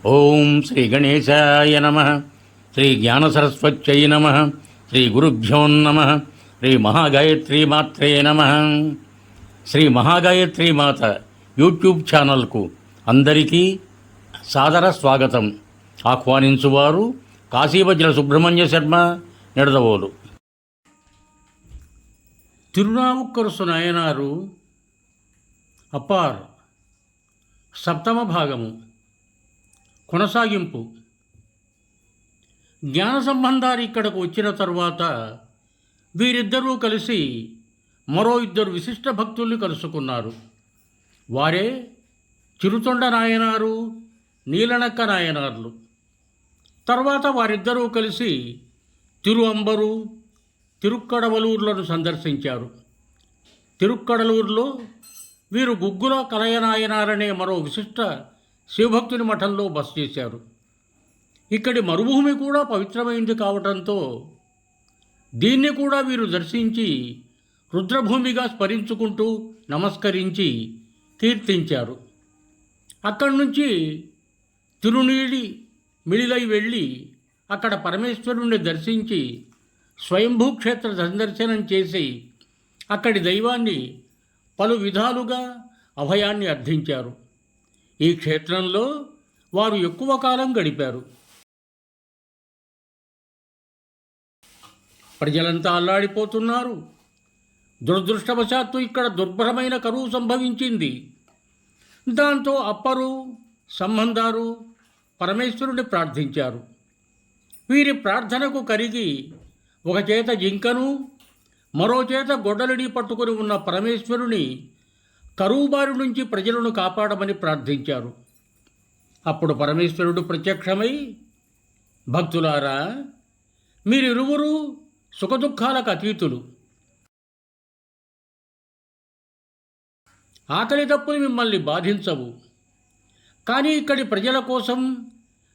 ఓం శ్రీ గణేశాయ నమ. శ్రీ జ్ఞానసరస్వత్యై నమ. శ్రీ గురుభ్యో నమ. శ్రీ మహాగాయత్రీ మాత్రే నమ. శ్రీ మహాగాయత్రీ మాత యూట్యూబ్ ఛానల్కు అందరికీ సాదర స్వాగతం. ఆహ్వానించువారు కాశీవజ్ర సుబ్రహ్మణ్య శర్మ, నిడదవోలు. తిరునావుక్కరసు నాయనారు అప్పార్ సప్తమ భాగము కొనసాగింపు. జ్ఞాన సంబంధాలు ఇక్కడకు వచ్చిన తరువాత వీరిద్దరూ కలిసి మరో ఇద్దరు విశిష్ట భక్తుల్ని కలుసుకున్నారు. వారే చిరుతొండ నాయనారు, నీలనక్క నాయనార్లు. తర్వాత వారిద్దరూ కలిసి తిరుఅంబరు, తిరుక్కడవలూర్లను సందర్శించారు. తిరుక్కడలూరులో వీరు గుగ్గుల కలయనాయనారనే మరో విశిష్ట శివభక్తుని మఠంలో బస చేశారు. ఇక్కడి మరుభూమి కూడా పవిత్రమైంది కావటంతో దీన్ని కూడా వీరు దర్శించి రుద్రభూమిగా స్మరించుకుంటూ నమస్కరించి కీర్తించారు. అక్కడి నుంచి తిరునీడి మిళిలై వెళ్ళి అక్కడ పరమేశ్వరుణ్ణి దర్శించి స్వయంభూ క్షేత్ర సందర్శనం చేసి అక్కడి దైవాన్ని పలు విధాలుగా అభయాన్ని అర్థించారు. ఈ క్షేత్రంలో వారు ఎక్కువ కాలం గడిపారు. ప్రజలంతా అల్లాడిపోతున్నారు. దురదృష్టవశాత్తు ఇక్కడ దుర్భరమైన కరువు సంభవించింది. దాంతో అప్పరు, సంబంధారు పరమేశ్వరుని ప్రార్థించారు. వీరి ప్రార్థనకు కరిగి ఒక చేత జింకను, మరో చేత గొడ్డలిని పట్టుకుని ఉన్న పరమేశ్వరుని కరువు బారి నుంచి ప్రజలను కాపాడమని ప్రార్థించారు. అప్పుడు పరమేశ్వరుడు ప్రత్యక్షమై, భక్తులారా, మీరిరువురు సుఖదుఖాలకు అతీతులు. ఆకలి తప్పులు మిమ్మల్ని బాధించవు. కానీ ఇక్కడి ప్రజల కోసం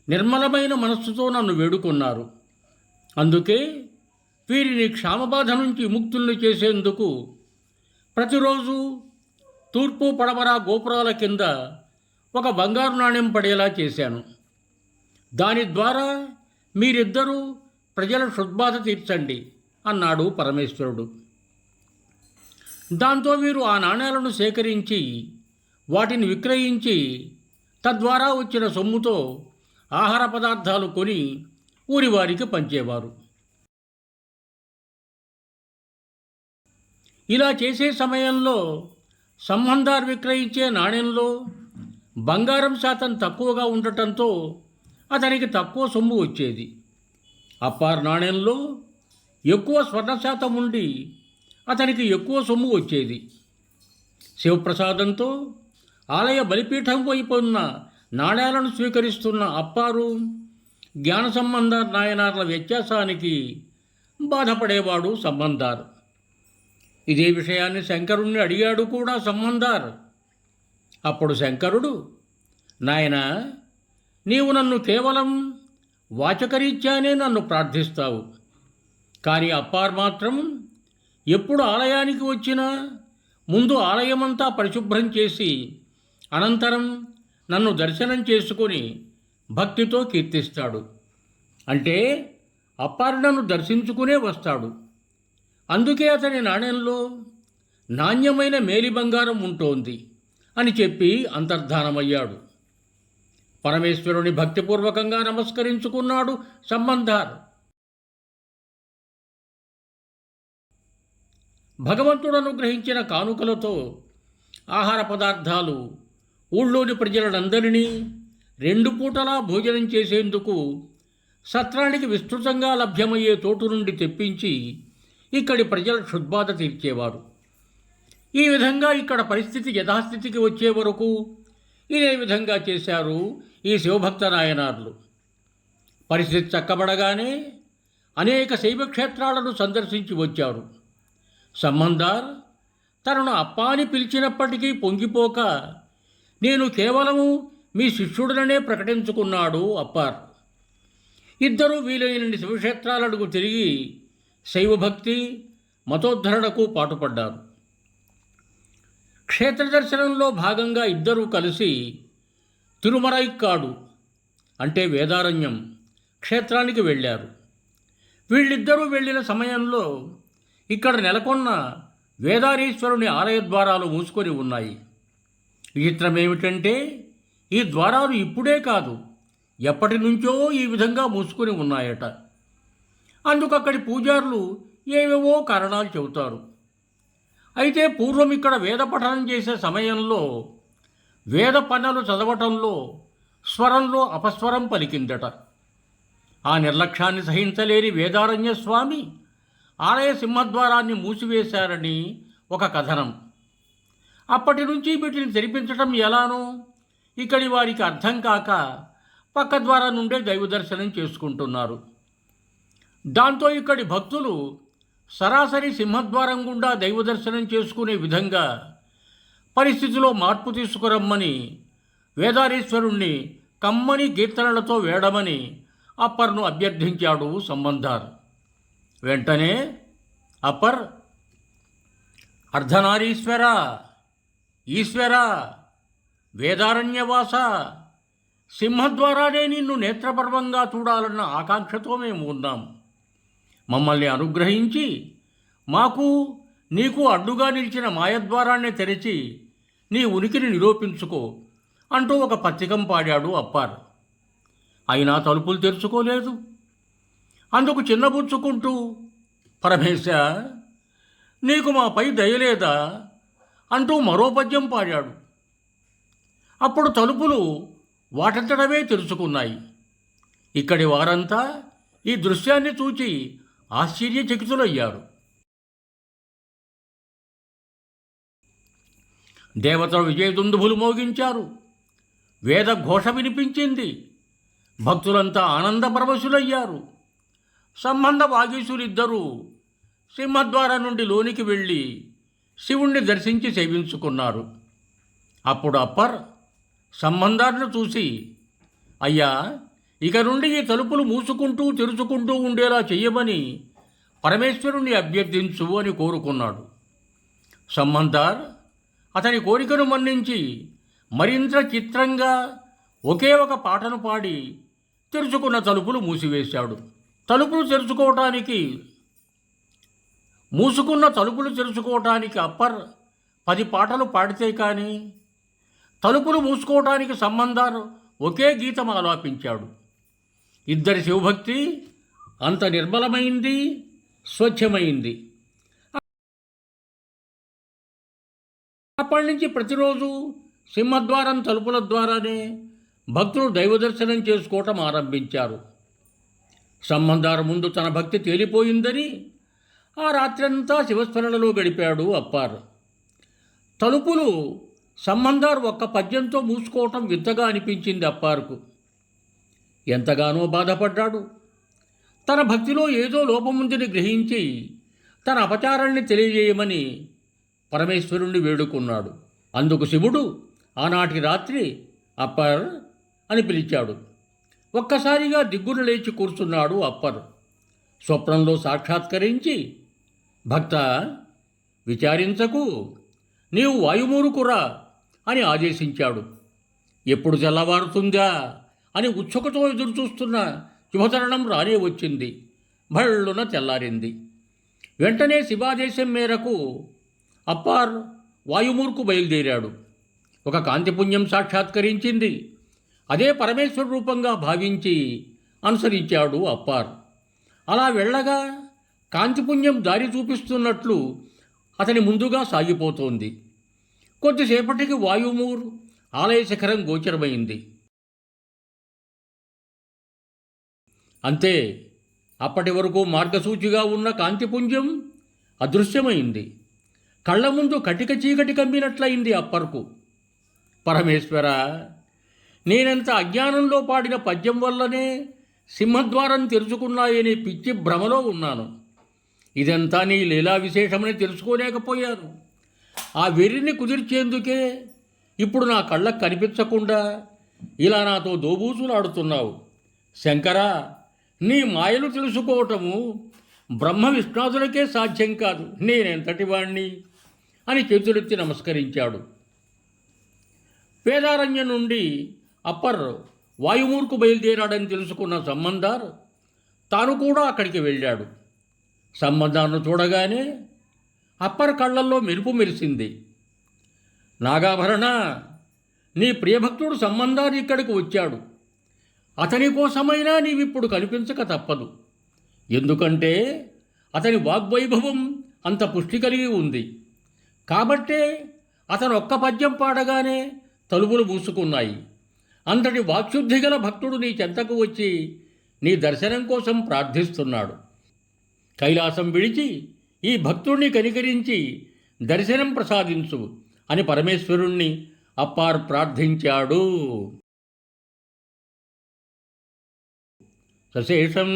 నిర్మలమైన మనస్సుతో నన్ను వేడుకున్నారు. అందుకే వీరిని క్షామబాధ నుంచి విముక్తుల్ని చేసేందుకు ప్రతిరోజు తూర్పు పడమర గోపురాల కింద ఒక బంగారు నాణెం పడేలా చేశాను. దాని ద్వారా మీరిద్దరూ ప్రజల క్షుద్బాధ తీర్చండి అన్నాడు పరమేశ్వరుడు. దాంతో వీరు ఆ నాణేలను సేకరించి వాటిని విక్రయించి తద్వారా వచ్చిన సొమ్ముతో ఆహార పదార్థాలు కొని ఊరివారికి పంచేవారు. ఇలా చేసే సమయంలో సంబంధాలు విక్రయించే నాణ్యంలో బంగారం శాతం తక్కువగా ఉండటంతో అతనికి తక్కువ సొమ్ము వచ్చేది. అప్పార్ నాణ్యంలో ఎక్కువ స్వర్ణ శాతం ఉండి అతనికి ఎక్కువ సొమ్ము వచ్చేది. శివప్రసాదంతో ఆలయ బలిపీఠం వైపు ఉన్న నాణ్యాలను స్వీకరిస్తున్న అప్పారు, జ్ఞాన సంబంధ నాయనార్ల వ్యత్యాసానికి బాధపడేవాడు సంబంధార్. ఇదే విషయాన్ని శంకరుణ్ణి అడిగాడు కూడా సంబంధార్. అప్పుడు శంకరుడు, నాయనా, నీవు నన్ను కేవలం వాచకరీత్యానే నన్ను ప్రార్థిస్తావు. కానీ అప్పార్ మాత్రం ఎప్పుడు ఆలయానికి వచ్చినా ముందు ఆలయమంతా పరిశుభ్రం చేసి అనంతరం నన్ను దర్శనం చేసుకొని భక్తితో కీర్తిస్తాడు. అంటే అప్పార్ నన్ను దర్శించుకునే వస్తాడు. అందుకే అతని నాణ్యంలో నాణ్యమైన మేలి బంగారం ఉంటోంది అని చెప్పి అంతర్ధానమయ్యాడు. పరమేశ్వరుని భక్తిపూర్వకంగా నమస్కరించుకున్నాడు సంబంధార్. భగవంతుడు అనుగ్రహించిన కానుకలతో ఆహార పదార్థాలు ఊళ్ళోని ప్రజలందరినీ 2 పూటలా భోజనం చేసేందుకు సత్రానికి విస్తృతంగా లభ్యమయ్యే తోటు నుండి తెప్పించి ఇక్కడి ప్రజల క్షుద్బాధ తీర్చేవారు. ఈ విధంగా ఇక్కడ పరిస్థితి యథాస్థితికి వచ్చే వరకు ఇదే విధంగా చేశారు ఈ శివభక్త నాయనార్లు. పరిస్థితి చక్కబడగానే అనేక శైవక్షేత్రాలను సందర్శించి వచ్చారు. సంబంధార్ తనను అప్పాని పిలిచినప్పటికీ పొంగిపోక నేను కేవలము మీ శిష్యుడననే ప్రకటించుకున్నాడు అప్పార్. ఇద్దరూ వీలైనన్ని శివక్షేత్రాలకు తిరిగి శైవభక్తి మతోద్ధరణకు పాటుపడ్డారు. క్షేత్ర దర్శనంలో భాగంగా ఇద్దరూ కలిసి తిరుమరైక్కాడు అంటే వేదారణ్యం క్షేత్రానికి వెళ్ళారు. వీళ్ళిద్దరూ వెళ్ళిన సమయంలో ఇక్కడ నెలకొన్న వేదారీశ్వరుని ఆలయ ద్వారాలు మూసుకొని ఉన్నాయి. విచిత్రం ఏమిటంటే ఈ ద్వారాలు ఇప్పుడే కాదు, ఎప్పటి నుంచో ఈ విధంగా మూసుకొని ఉన్నాయట. అందుకు అక్కడి పూజారులు ఏవేవో కారణాలు చెబుతారు. అయితే పూర్వం ఇక్కడ వేద పఠనం చేసే సమయంలో వేద పన్నలు చదవటంలో స్వరంలో అపస్వరం పలికిందట. ఆ నిర్లక్ష్యాన్ని సహించలేని వేదారణ్య స్వామి ఆలయ సింహద్వారాన్ని మూసివేశారని ఒక కథనం. అప్పటి నుంచి వీటిని తెరిపించటం ఎలానో ఇక్కడి వారికి అర్థం కాక పక్క ద్వారా నుండే దైవ దర్శనం చేసుకుంటున్నారు. దాంతో ఇక్కడి భక్తులు సరాసరి సింహద్వారం గుండా దైవ దర్శనం చేసుకునే విధంగా పరిస్థితిలో మార్పు తీసుకురమ్మని వేదారీశ్వరుణ్ణి కమ్మని కీర్తనలతో వేడమని అప్పర్ను అభ్యర్థించాడు సంబంధార్. వెంటనే అప్పర్, అర్ధనారీశ్వర, ఈశ్వర, వేదారణ్యవాస, సింహద్వారానే నిన్ను నేత్రపర్వంగా చూడాలన్న ఆకాంక్షతో మేము ఉన్నాం. మమ్మల్ని అనుగ్రహించి మాకు నీకు అడ్డుగా నిలిచిన మాయద్వారాన్ని తెరిచి నీ ఉనికిని నిరూపించుకో అంటూ ఒక పత్రికం పాడాడు అప్పార్. అయినా తలుపులు తెరుచుకోలేదు. అందుకు చిన్నబుచ్చుకుంటూ, పరమేశ నీకు మాపై దయలేదా అంటూ మరో పద్యం పాడాడు. అప్పుడు తలుపులు వాటంతటవే తెరుచుకున్నాయి. ఇక్కడి వారంతా ఈ దృశ్యాన్ని చూచి ఆశ్చర్యచకితులయ్యారు. దేవతలు విజయదుందుభులు మోగించారు. వేద ఘోష వినిపించింది. భక్తులంతా ఆనందపరవశులయ్యారు. సంబంధ వాగీశులిద్దరూ సింహద్వారం నుండి లోనికి వెళ్ళి శివుణ్ణి దర్శించి సేవించుకున్నారు. అప్పుడు అప్పర్ సంబంధాన్ని చూసి, అయ్యా, ఇక నుండి ఈ తలుపులు మూసుకుంటూ తెరుచుకుంటూ ఉండేలా చెయ్యమని పరమేశ్వరుణ్ణి అభ్యర్థించు అని కోరుకున్నాడు. సంబంధార్ అతని కోరికను మన్నించి మరింత చిత్రంగా ఒకే ఒక పాటను పాడి తెరుచుకున్న తలుపులు మూసివేశాడు. మూసుకున్న తలుపులు తెరుచుకోవటానికి అప్పర్ 10 పాటలు పాడితే కానీ తలుపులు మూసుకోవటానికి సంబంధాలు ఒకే గీతం ఆలాపించాడు. ఇద్దరి శివభక్తి అంత నిర్మలమైంది, స్వచ్ఛమైంది. అప్పటి నుంచి ప్రతిరోజు సింహద్వారం తలుపుల ద్వారానే భక్తులు దైవ దర్శనం చేసుకోవటం ఆరంభించారు. సంబంధాల ముందు తన భక్తి తేలిపోయిందని ఆ రాత్రంతా శివస్మరణలో గడిపాడు అప్పార్. తలుపులు సంబంధారు ఒక్క పద్యంతో మూసుకోవటం వింతగా అనిపించింది అప్పార్కు. ఎంతగానో బాధపడ్డాడు. తన భక్తిలో ఏదో లోపముందని గ్రహించి తన అపచారాన్ని తెలియజేయమని పరమేశ్వరుణ్ణి వేడుకున్నాడు. అందుకు శివుడు ఆనాటి రాత్రి అప్పర్ అని పిలిచాడు. ఒక్కసారిగా దిగ్గున లేచి కూర్చున్నాడు అప్పర్. స్వప్నంలో సాక్షాత్కరించి, భక్త, విచారించకు, నీవు వాయుమూరుకురా అని ఆదేశించాడు. ఎప్పుడు తెల్లవారుతుందా అని ఉత్సుకతో ఎదురుచూస్తున్న శుభతరుణం రానే వచ్చింది. భళ్ళున తెల్లారింది. వెంటనే శివాదేశం మేరకు అప్పార్ వాయుమూర్కు బయలుదేరాడు. ఒక కాంతిపుణ్యం సాక్షాత్కరించింది. అదే పరమేశ్వర రూపంగా భావించి అనుసరించాడు అప్పార్. అలా వెళ్ళగా కాంతిపుణ్యం దారి చూపిస్తున్నట్లు అతని ముందుగా సాగిపోతోంది. కొద్దిసేపటికి వాయుమూర్ ఆలయ శిఖరం గోచరమైంది. అంతే, అప్పటి వరకు మార్గసూచిగా ఉన్న కాంతిపుంజం అదృశ్యమైంది. కళ్ళ ముందు కటిక చీకటి కమ్మినట్లయింది అప్పర్కు. పరమేశ్వర, నేనెంత అజ్ఞానంలో పాడిన పద్యం వల్లనే సింహద్వారం తెరుచుకున్నాయనే పిచ్చి భ్రమలో ఉన్నాను. ఇదంతా నీ లీలా విశేషమని తెలుసుకోలేకపోయాను. ఆ వెర్రిని కుదిర్చేందుకే ఇప్పుడు నా కళ్ళకు కనిపించకుండా ఇలా నాతో దోబూసులాడుతున్నావు. శంకరా, నీ మాయలు తెలుసుకోవటము బ్రహ్మ విష్ణాదులకే సాధ్యం కాదు. నేనెంతటి వాణ్ణి అని చేతులెత్తి నమస్కరించాడు. వేదారణ్యం నుండి అప్పర్ వాయుమూర్కు బయలుదేరాడని తెలుసుకున్న సంబందార్ తాను కూడా అక్కడికి వెళ్ళాడు. సంబందార్ను చూడగానే అప్పర్ కళ్ళల్లో మెరుపు మెరిసింది. నాగాభరణ, నీ ప్రియభక్తుడు సంబందార్ ఇక్కడికి వచ్చాడు. అతని కోసమైనా నీవిప్పుడు కనిపించక తప్పదు. ఎందుకంటే అతని వాగ్వైభవం అంత పుష్టి కలిగి ఉంది. కాబట్టే అతను ఒక్క పద్యం పాడగానే తలుపులు మూసుకున్నాయి. అంతటి వాక్శుద్ధి గల భక్తుడు నీ చెంతకు వచ్చి నీ దర్శనం కోసం ప్రార్థిస్తున్నాడు. కైలాసం విడిచి ఈ భక్తుడిని కనికరించి దర్శనం ప్రసాదించు అని పరమేశ్వరుణ్ణి అప్పార్ ప్రార్థించాడు. సశేషం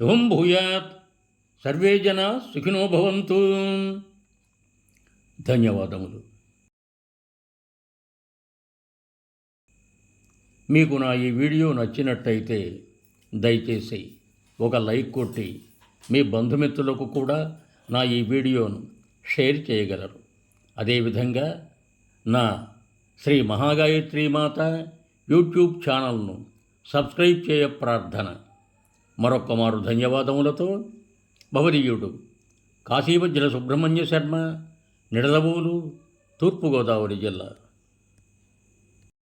యువం భూయాత్. సర్వే జనా సుఖినో భవంతు. ధన్యవాదములు. మీకు నా ఈ వీడియో నచ్చినట్టయితే దయచేసి ఒక లైక్ కొట్టి మీ బంధుమిత్రులకు కూడా నా ఈ వీడియోను షేర్ చేయగలరు. అదేవిధంగా నా శ్రీ మహాగాయత్రీ మాత యూట్యూబ్ ఛానల్ను సబ్స్క్రైబ్ చేయ ప్రార్థన. మరొక్క మారు ధన్యవాదములతో భవదీయుడు కాశీవజ్ర సుబ్రహ్మణ్య శర్మ, నిడదవోలు, తూర్పుగోదావరి జిల్లా.